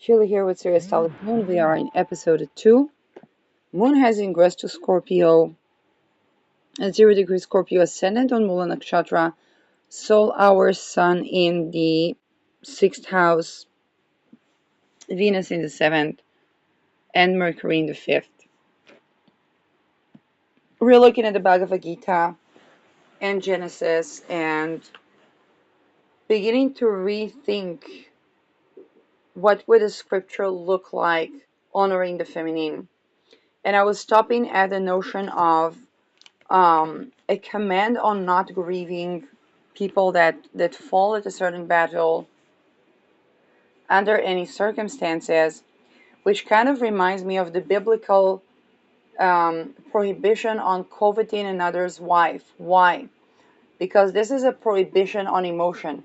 Sheila here with Serious Stellar Moon. We are in episode 2. Moon has ingressed to Scorpio at 0 degree Scorpio ascendant on Mula Nakshatra. Sol, our Sun in the 6th house, Venus in the 7th, and Mercury in the 5th. We're looking at the Bhagavad Gita and Genesis and beginning to rethink what would a scripture look like honoring the feminine. And I was stopping at the notion of a command on not grieving people that fall at a certain battle under any circumstances, which kind of reminds me of the biblical prohibition on coveting another's wife. Why? Because this is a prohibition on emotion.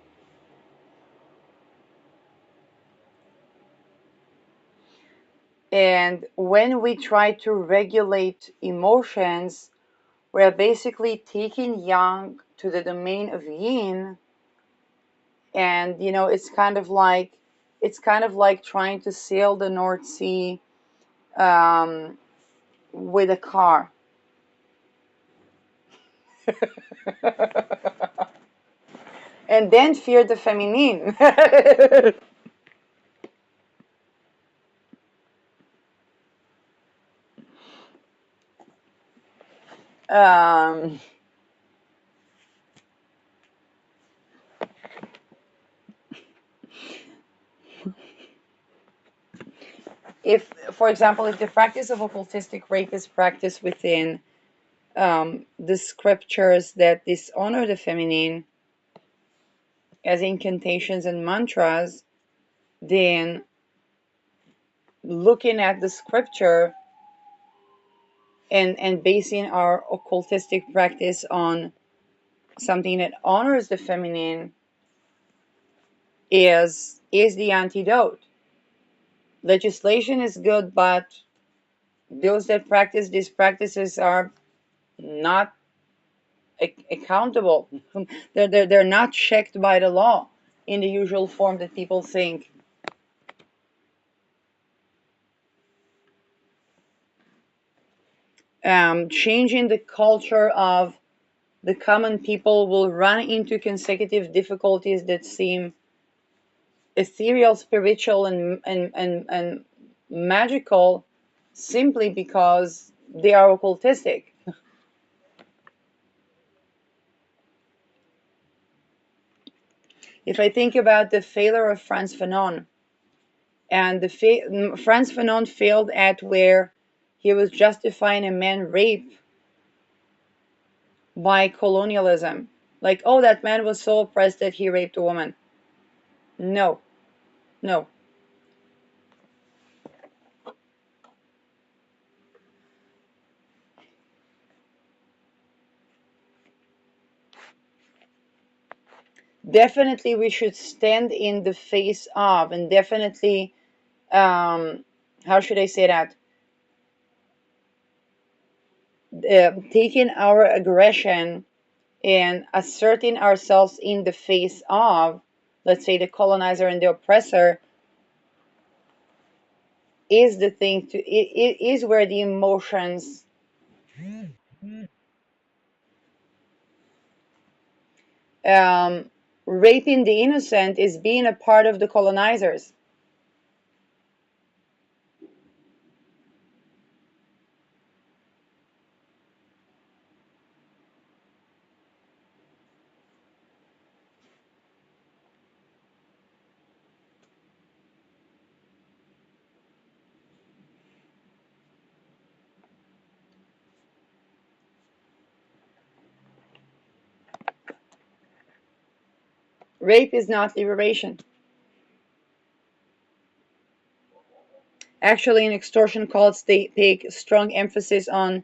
And when we try to regulate emotions, we're basically taking yang to the domain of yin. And it's kind of like trying to sail the North Sea with a car. And then fear the feminine. um, if, for example, if the practice of occultistic rape is practiced within the scriptures that dishonor the feminine as incantations and mantras, then looking at the scripture and basing our occultistic practice on something that honors the feminine is the antidote. Legislation is good, but those that practice these practices are not accountable. They're not checked by the law in the usual form that people think. Changing the culture of the common people will run into consecutive difficulties that seem ethereal, spiritual, and magical simply because they are occultistic. If I think about the failure of Frantz Fanon, and Frantz Fanon failed at where he was justifying a man rape by colonialism. Like, oh, that man was so oppressed that he raped a woman. No, no. Definitely we should stand in the face of, and definitely, how should I say that? Taking our aggression and asserting ourselves in the face of, let's say, the colonizer and the oppressor is the thing to, it is where the emotions, um, raping the innocent is being a part of the colonizers. Rape is not liberation. Actually, in extortion cults, they take strong emphasis on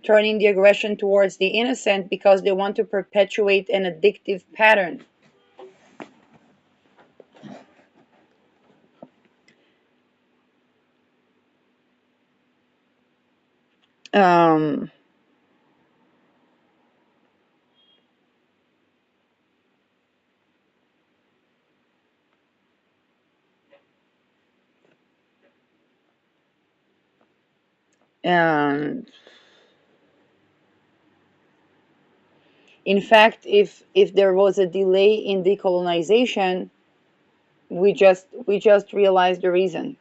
turning the aggression towards the innocent because they want to perpetuate an addictive pattern. Um, And in fact, if there was a delay in decolonization, we just realized the reason.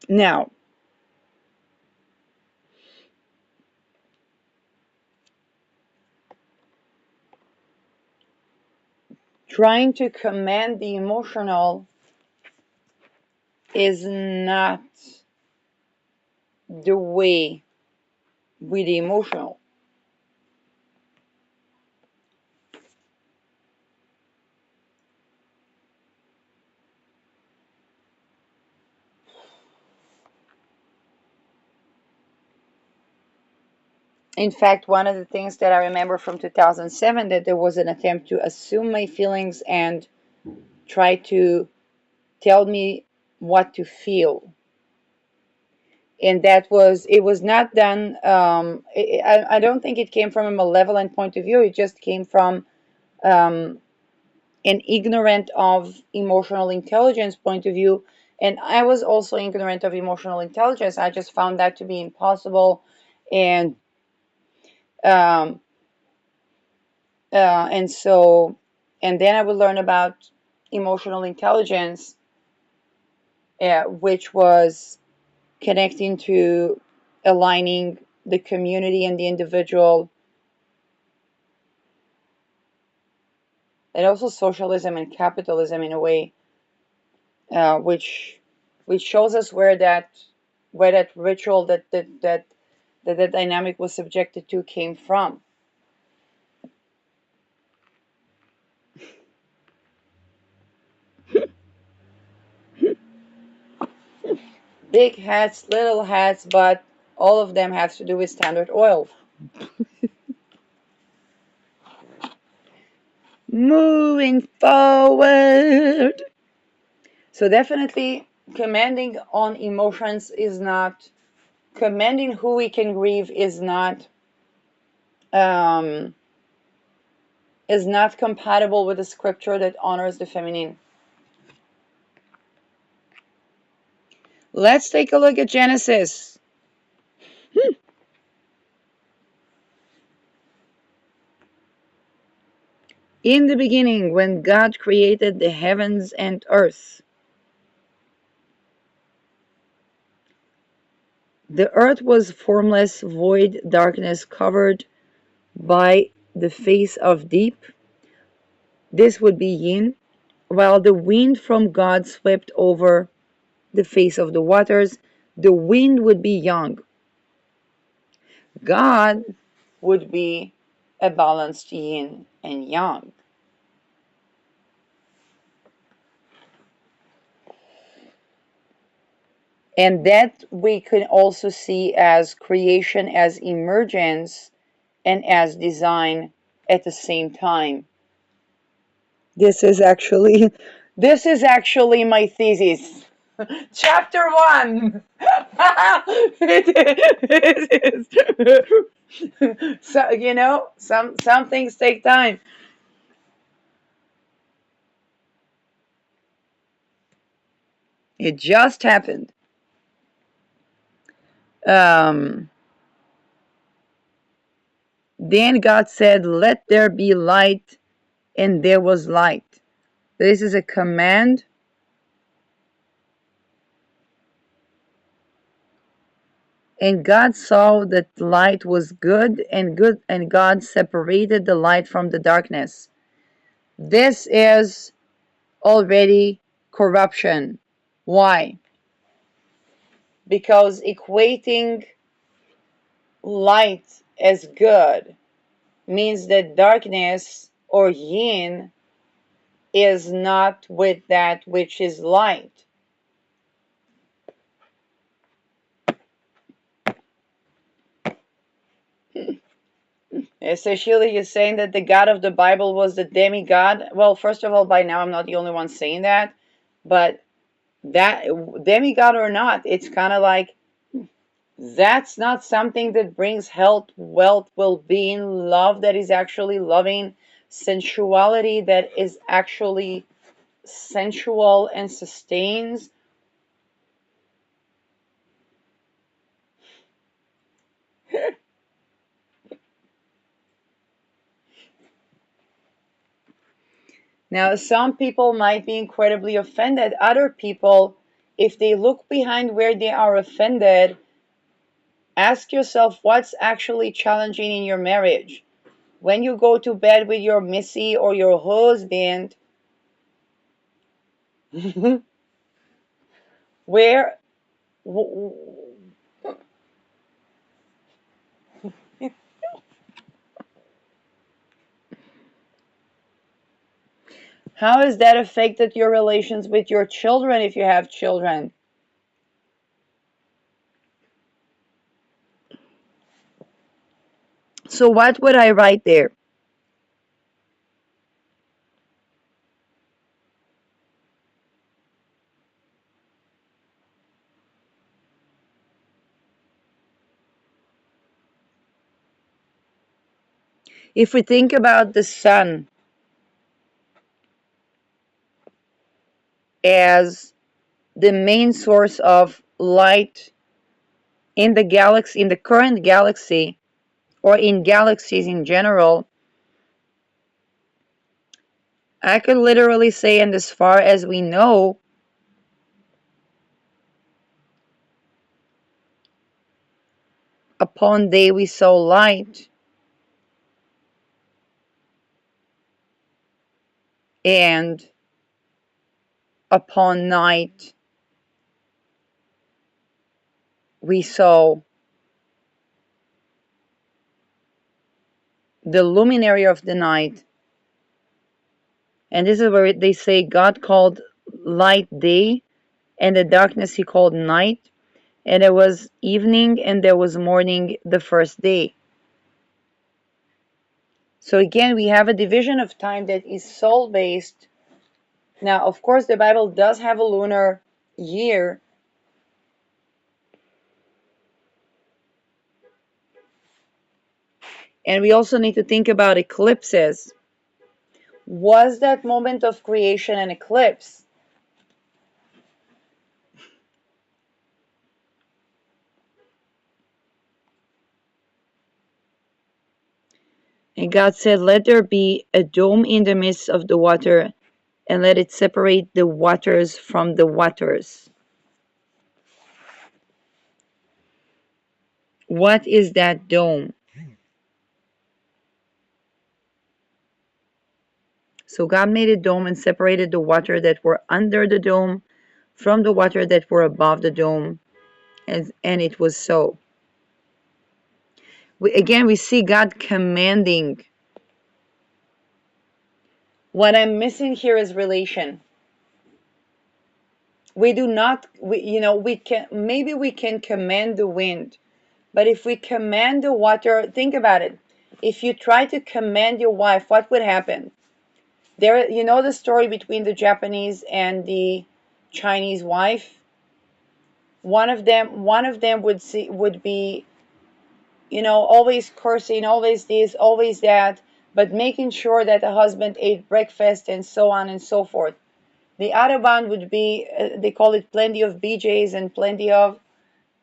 Now, trying to command the emotional is not the way with the emotional. In fact, one of the things that I remember from 2007, that there was an attempt to assume my feelings and try to tell me what to feel. And it was not done. I don't think it came from a malevolent point of view. It just came from um, an ignorant of emotional intelligence point of view. And I was also ignorant of emotional intelligence. I just found that to be impossible. And um, and so, and then I would learn about emotional intelligence, which was connecting to aligning the community and the individual, and also socialism and capitalism in a way, which shows us where that ritual that dynamic was subjected to came from. Big hats, little hats, but all of them have to do with Standard Oil. Moving forward. So definitely commanding on emotions is not commanding who we can grieve um, is not compatible with a scripture that honors the feminine. Let's take a look at Genesis. In the beginning, when God created the heavens and earth, the earth was formless, void, darkness covered by the face of deep. This would be yin, while the wind from God swept over the face of the waters. The wind would be yang. God would be a balanced yin and yang. And that we can also see as creation, as emergence, and as design at the same time. This is actually this is actually my thesis. Chapter one. It is. So some things take time. It just happened. Um, then God said, "Let there be light," and there was light. This is a command. And God saw that the light was good, and God separated the light from the darkness. This is already corruption. Why? Because equating light as good means that darkness or yin is not with that which is light. Essentially, you're saying that the God of the Bible was the demigod. Well, first of all, by now I'm not the only one saying that, but That demigod or not, it's kind of like that's not something that brings health, wealth, well-being, love that is actually loving, sensuality that is actually sensual and sustains. Now, some people might be incredibly offended. Other people, if they look behind where they are offended, ask yourself what's actually challenging in your marriage. When you go to bed with your missy or your husband, where, how has that affected your relations with your children if you have children? So, what would I write there? If we think about the sun as the main source of light in the galaxy, in the current galaxy, or in galaxies in general, I could literally say, and as far as we know, upon day we saw light, and upon night we saw the luminary of the night. And this is where they say God called light day, and the darkness he called night. And there was evening and there was morning the first day. So again, we have a division of time that is soul based. Now, of course, the Bible does have a lunar year, and we also need to think about eclipses. Was that moment of creation an eclipse? And God said, "Let there be a dome in the midst of the water, and let it separate the waters from the waters." What is that dome? So God made a dome and separated the water that were under the dome from the water that were above the dome, and it was so. Again, we see God commanding. What I'm missing here is relation. We do not, we can, maybe we can command the wind, but if we command the water, think about it. If you try to command your wife, what would happen? There, you know the story between the Japanese and the Chinese wife. One of them would be, always cursing, always this, always that, but making sure that the husband ate breakfast and so on and so forth. The other one would be, they call it plenty of BJs and plenty of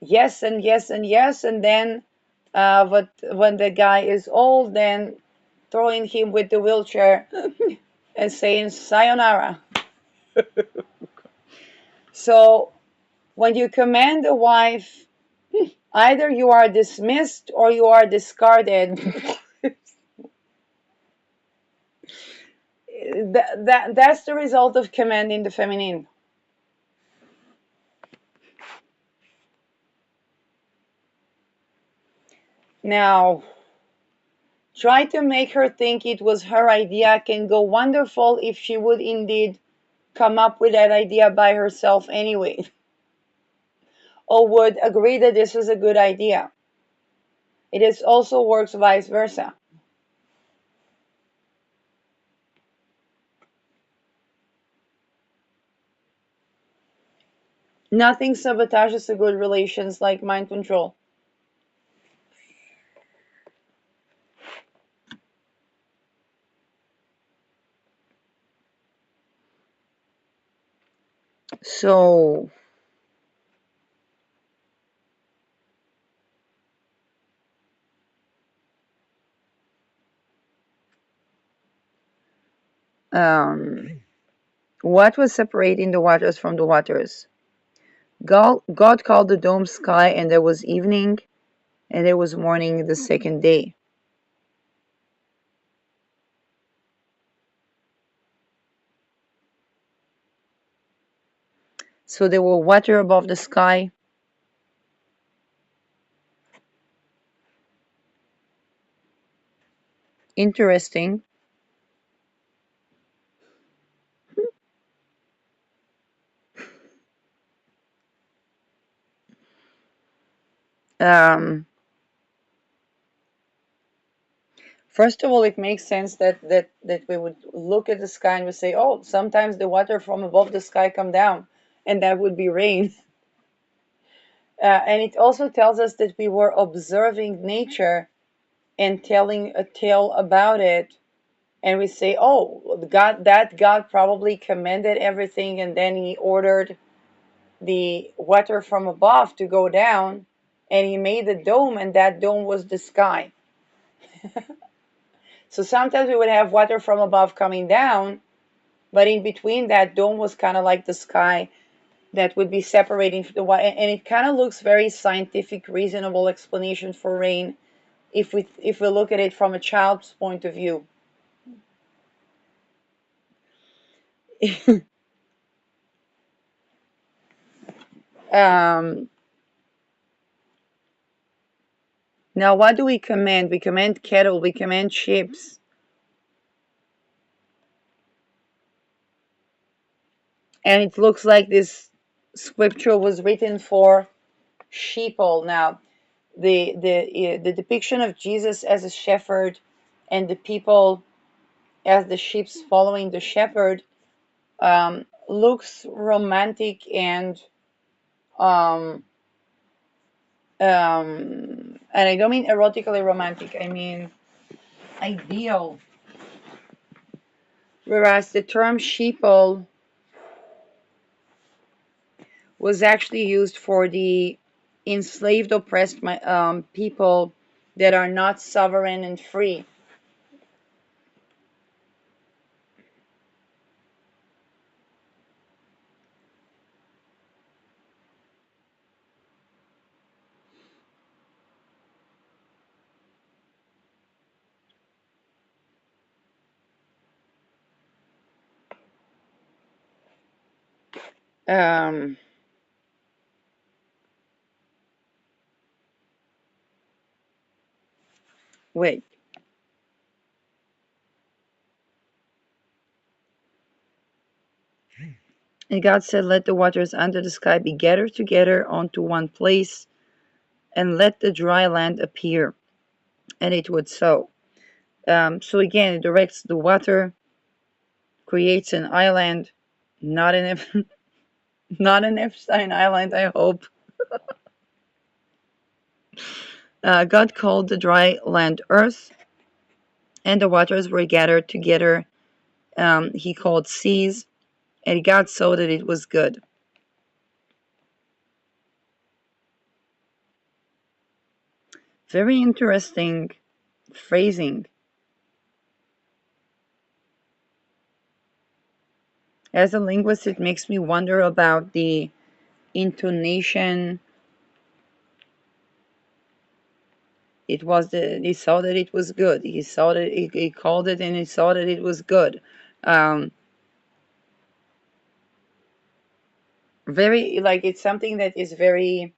yes and yes and yes, and then but when the guy is old, then throwing him with the wheelchair and saying sayonara. So when you command a wife, either you are dismissed or you are discarded. That's the result of commanding the feminine. Now, try to make her think it was her idea can go wonderful if she would indeed come up with that idea by herself anyway, or would agree that this is a good idea. It is also works vice versa. Nothing sabotages a good relations like mind control. So, um, what was separating the waters from the waters? God called the dome sky, and there was evening, and there was morning the second day. So there were water above the sky. Interesting. Um, First of all, it makes sense that we would look at the sky and we say, "Oh, sometimes the water from above the sky come down," and that would be rain. And it also tells us that we were observing nature and telling a tale about it, and we say, "Oh, God probably commanded everything, and then He ordered the water from above to go down, and He made a dome, and that dome was the sky." So sometimes we would have water from above coming down, but in between that dome was kind of like the sky that would be separating the water, and it kind of looks very scientific, reasonable explanation for rain if we look at it from a child's point of view. um, Now, what do we command? We command cattle, we command sheep, and it looks like this scripture was written for sheeple. Now, the depiction of Jesus as a shepherd and the people as the sheep following the shepherd looks romantic and um, and I don't mean erotically romantic. I mean ideal. Whereas the term sheeple was actually used for the enslaved, oppressed people that are not sovereign and free. Um, Wait. And God said, "Let the waters under the sky be gathered together onto one place, and let the dry land appear." And it would so. So again, it directs the water, creates an island, not an not an Epstein Island, I hope. God called the dry land earth, and the waters were gathered together. He called seas, and God saw that it was good. Very interesting phrasing. As a linguist, it makes me wonder about the intonation. He saw that it was good. He saw that he called it, and he saw that it was good. Um, Very, like, it's something that is very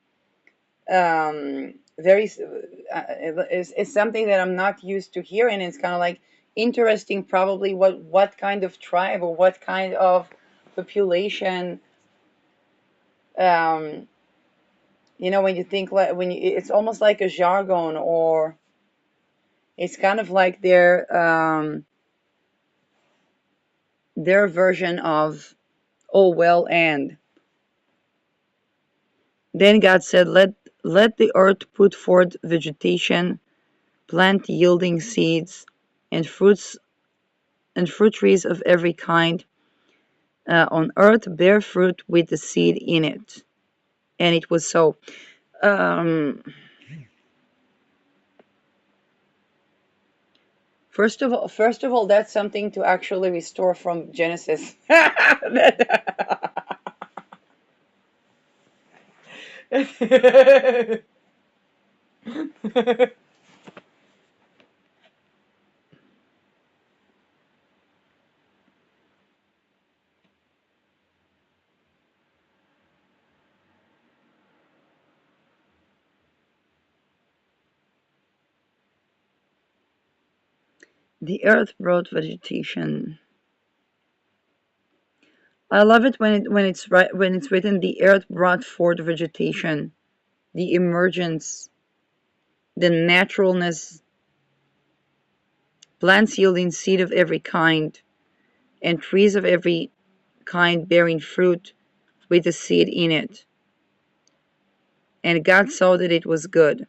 it's something that I'm not used to hearing. It's kind of like interesting, probably what kind of tribe or what kind of population. Um, when you think, like, it's almost like a jargon, or it's kind of like their version of "oh well" and Then God said, let the earth put forth vegetation, plant yielding seeds, and fruit trees of every kind on earth bear fruit with the seed in it. And it was so. Um, first of all, that's something to actually restore from Genesis. The earth brought vegetation. I love it when it's written the earth brought forth vegetation, the emergence, the naturalness, plants yielding seed of every kind, and trees of every kind bearing fruit with the seed in it. And God saw that it was good.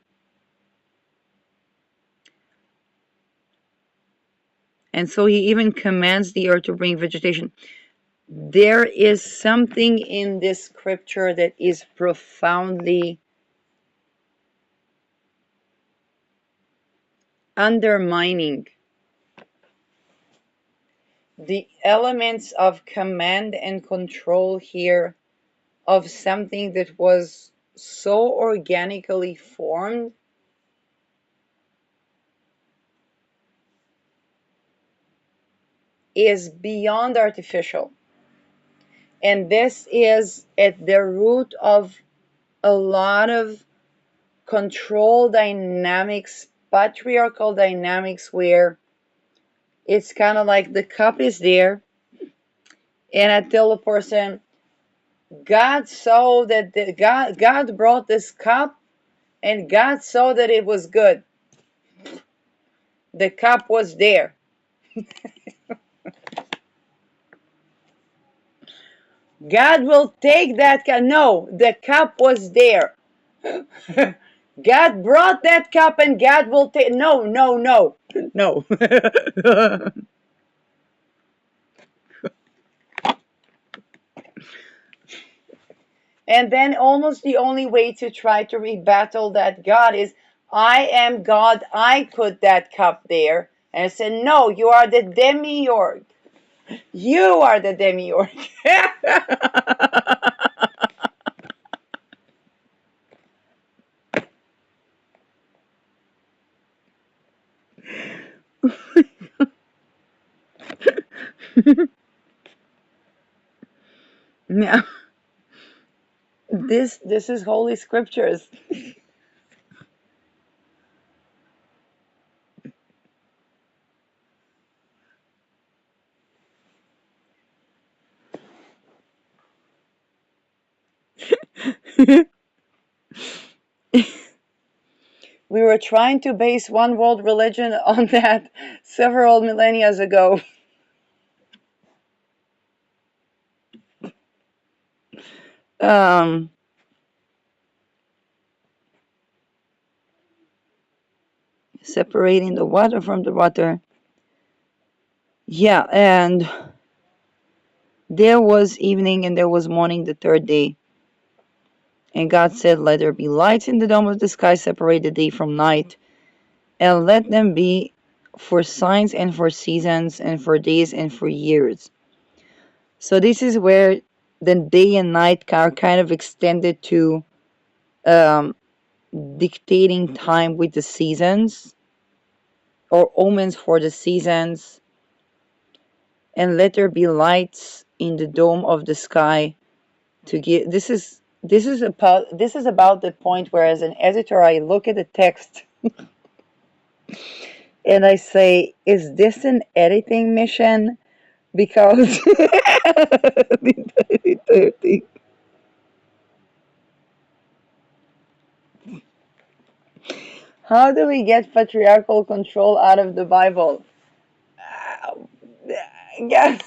And so he even commands the earth to bring vegetation. There is something in this scripture that is profoundly undermining the elements of command and control here of something that was so organically formed is beyond artificial. And this is at the root of a lot of control dynamics, patriarchal dynamics, where it's kind of like the cup is there, and I tell the person, God saw that God brought this cup, and God saw that it was good. The cup was there. God will take that cup. No, the cup was there. God brought that cup, and God will take. No, no, no, no. And then almost the only way to try to rebuttal that God is, I am God, I put that cup there. And I said, no, you are the demiurge. You are the demiurge. Now, this is holy scriptures. We were trying to base one world religion on that several millennia ago. Um, Separating the water from the water. Yeah, and there was evening and there was morning the third day. And God said, let there be lights in the dome of the sky, separate the day from night, and let them be for signs and for seasons and for days and for years. So this is where the day and night are kind of extended to um, dictating time with the seasons or omens for the seasons. And let there be lights in the dome of the sky to give. This is about the point where, as an editor, I look at the text and I say, is this an editing mission? Because how do we get patriarchal control out of the Bible? Yeah.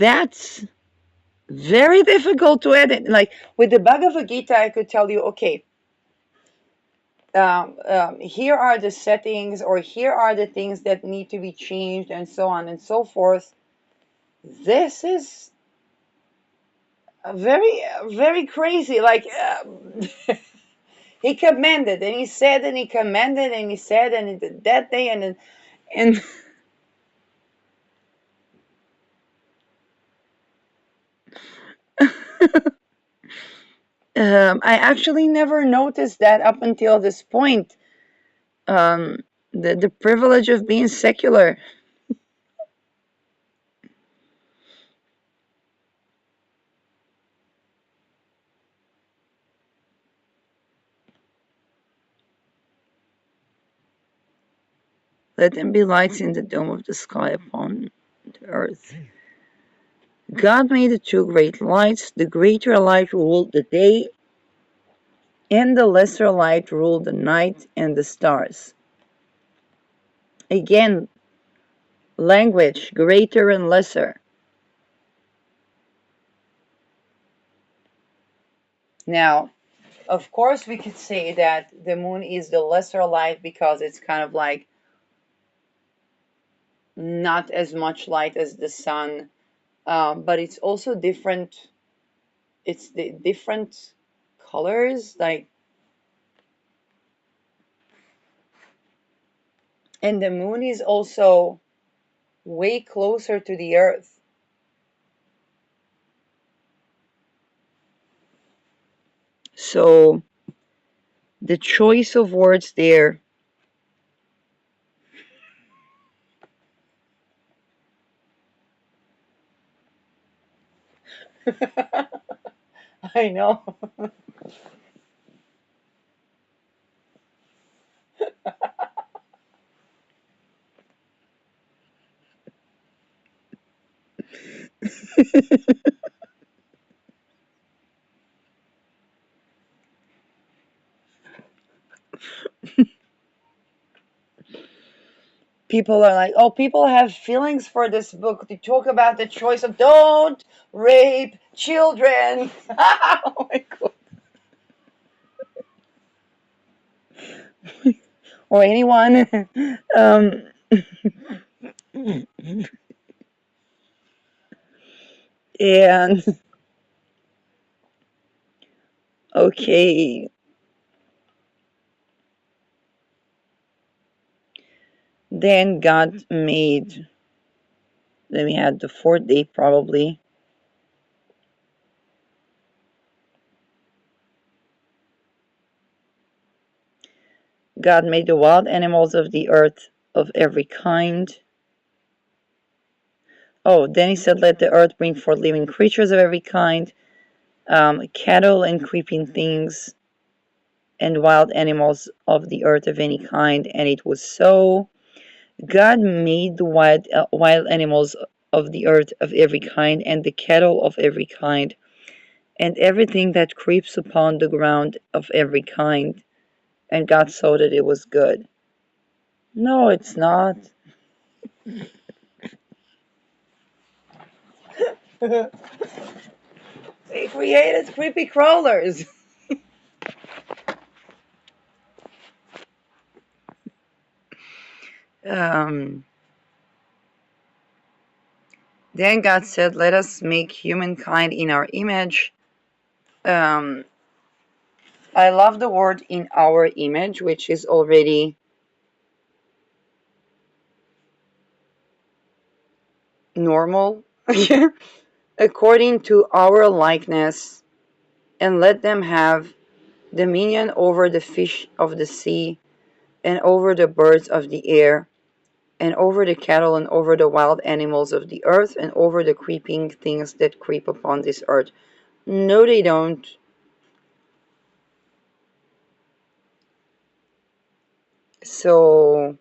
that's very difficult to edit. Like with the Bhagavad Gita, I could tell you, okay, here are the settings, or here are the things that need to be changed, and so on and so forth. This is very, very crazy. Like, he commanded, and he said, and he commanded, and he said, and he did that day, and I actually never noticed that up until this point. Um, the privilege of being secular. Let them be lights in the dome of the sky upon the earth. God made the two great lights. The greater light ruled the day, and the lesser light ruled the night and the stars. Again, language, greater and lesser. Now, of course, we could say that the moon is the lesser light because it's kind of like not as much light as the sun, but it's also different. It's the different colors, like, and the moon is also way closer to the earth. So the choice of words there. I know. People are like, oh, people have feelings for this book. They talk about the choice of don't rape children. Oh my God. Or anyone. um, and okay, then God made, then we had the fourth day probably. God made the wild animals of the earth of every kind. Oh, then he said, let the earth bring forth living creatures of every kind, cattle and creeping things, and wild animals of the earth of any kind. And it was so. God made the wild animals of the earth of every kind, and the cattle of every kind, and everything that creeps upon the ground of every kind. And God saw that it was good. No, it's not. They created creepy crawlers. Um, then God said, let us make humankind in our image. Um, I love the word in our image, which is already normal. According to our likeness, and let them have dominion over the fish of the sea, and over the birds of the air, and over the cattle, and over the wild animals of the earth, and over the creeping things that creep upon this earth. No, they don't. So,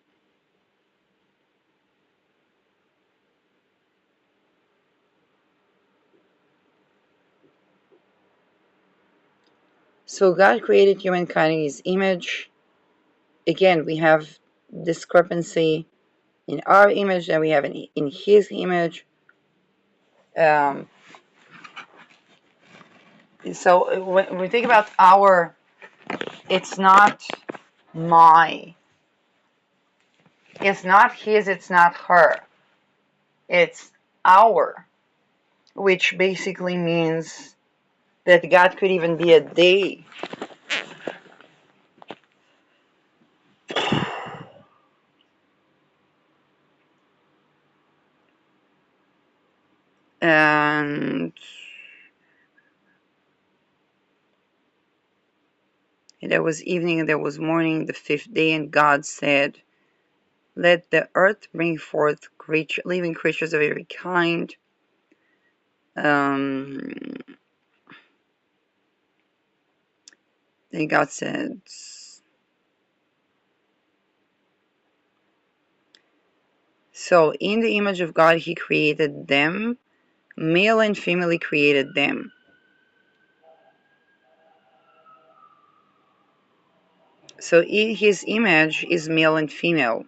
so God created humankind in His image. Again, we have discrepancy in our image, and we have in His image. Um, so when we think about our, it's not my, it's not his, it's not her, it's our, which basically means that God could even be a they. And there was evening and there was morning, the fifth day, and God said, let the earth bring forth living creatures of every kind. Then God said, so in the image of God he created them, male and female he created them. So in his image is male and female.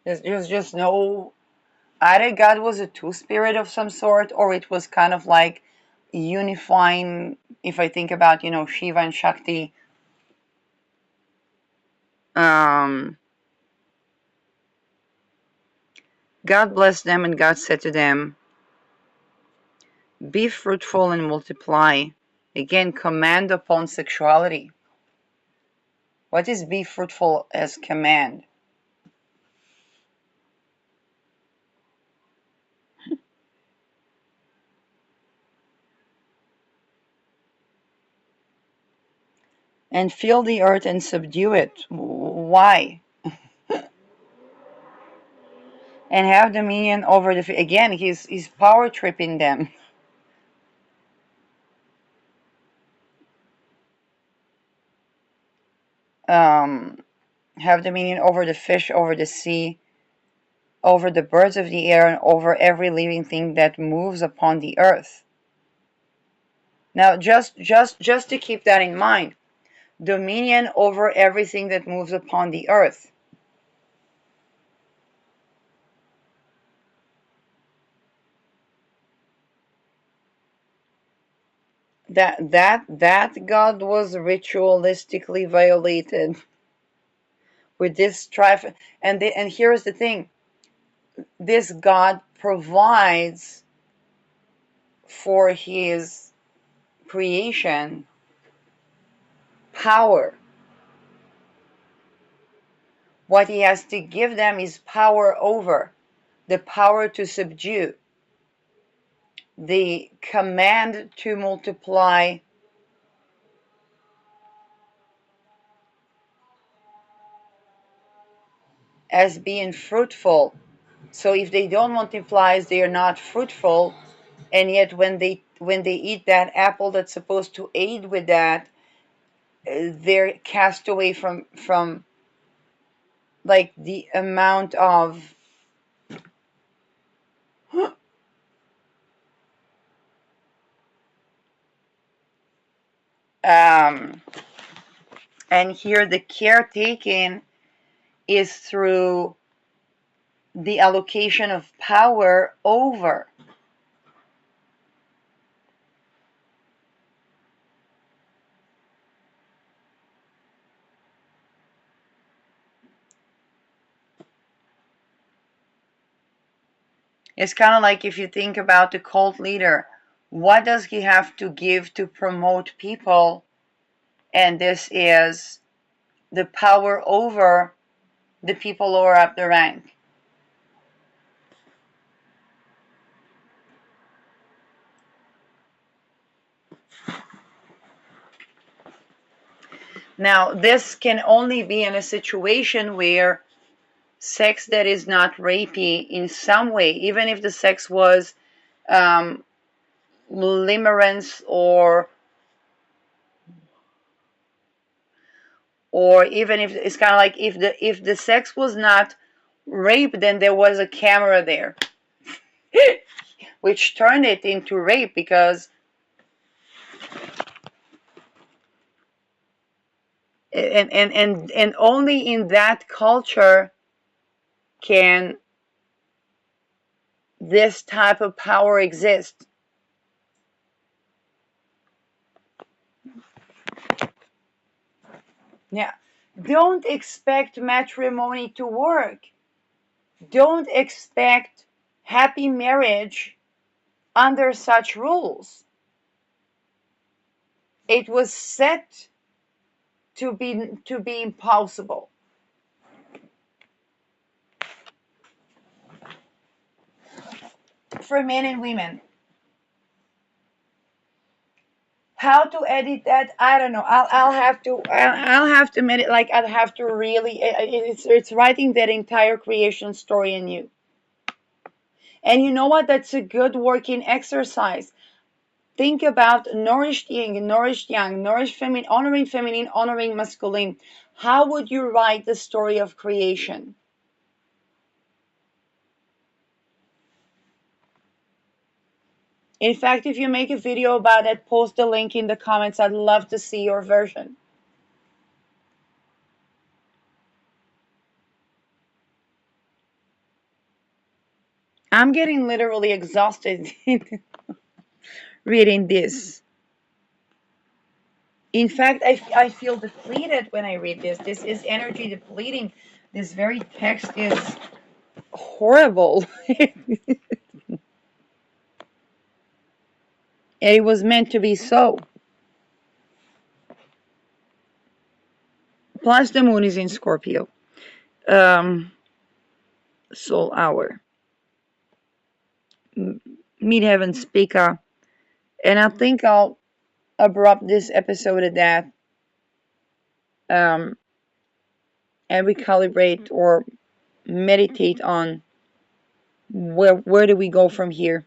There's just no, either God was a two-spirit of some sort, or it was kind of like unifying. If I think about, Shiva and Shakti, God blessed them, and God said to them, be fruitful and multiply. Again, command upon sexuality. What is be fruitful as command? And fill the earth and subdue it. Why? And have dominion over the. Again, he's power tripping them. Um, have dominion over the fish, over the sea, over the birds of the air, and over every living thing that moves upon the earth. Now, just to keep that in mind, dominion over everything that moves upon the earth. That God was ritualistically violated with this strife. And here's the thing: this God provides for his creation power. What he has to give them is power over, the power to subdue, the command to multiply, as being fruitful. So if they don't multiply, they are not fruitful. And yet when they eat that apple that's supposed to aid with that, they're cast away from like the amount of um and here the caretaking is through the allocation of power over. It's kind of like if you think about the cult leader, what does he have to give to promote people? And this is the power over the people lower up the rank. Now, this can only be in a situation where sex that is not rapey in some way, even if the sex was limerence or even if it's kind of like if the sex was not rape, then there was a camera there, which turned it into rape because and only in that culture can this type of power exists. Yeah. Don't expect matrimony to work. Don't expect happy marriage under such rules. It was set to be impossible. For men and women. How to edit that? I don't know. I'll have to admit it. Like I'll have to really. It's writing that entire creation story in you. And you know what? That's a good working exercise. Think about nourished yin, nourished yang, nourished feminine, honoring masculine. How would you write the story of creation? In fact, if you make a video about it, post the link in the comments. I'd love to see your version. I'm getting literally exhausted reading this. In fact, I feel depleted when I read this. This is energy depleting. This very text is horrible. And it was meant to be so. Plus, the moon is in Scorpio. Um, Soul hour. Midheaven speaker. And I think I'll abrupt this episode at that. Um, and recalibrate or meditate on where do we go from here.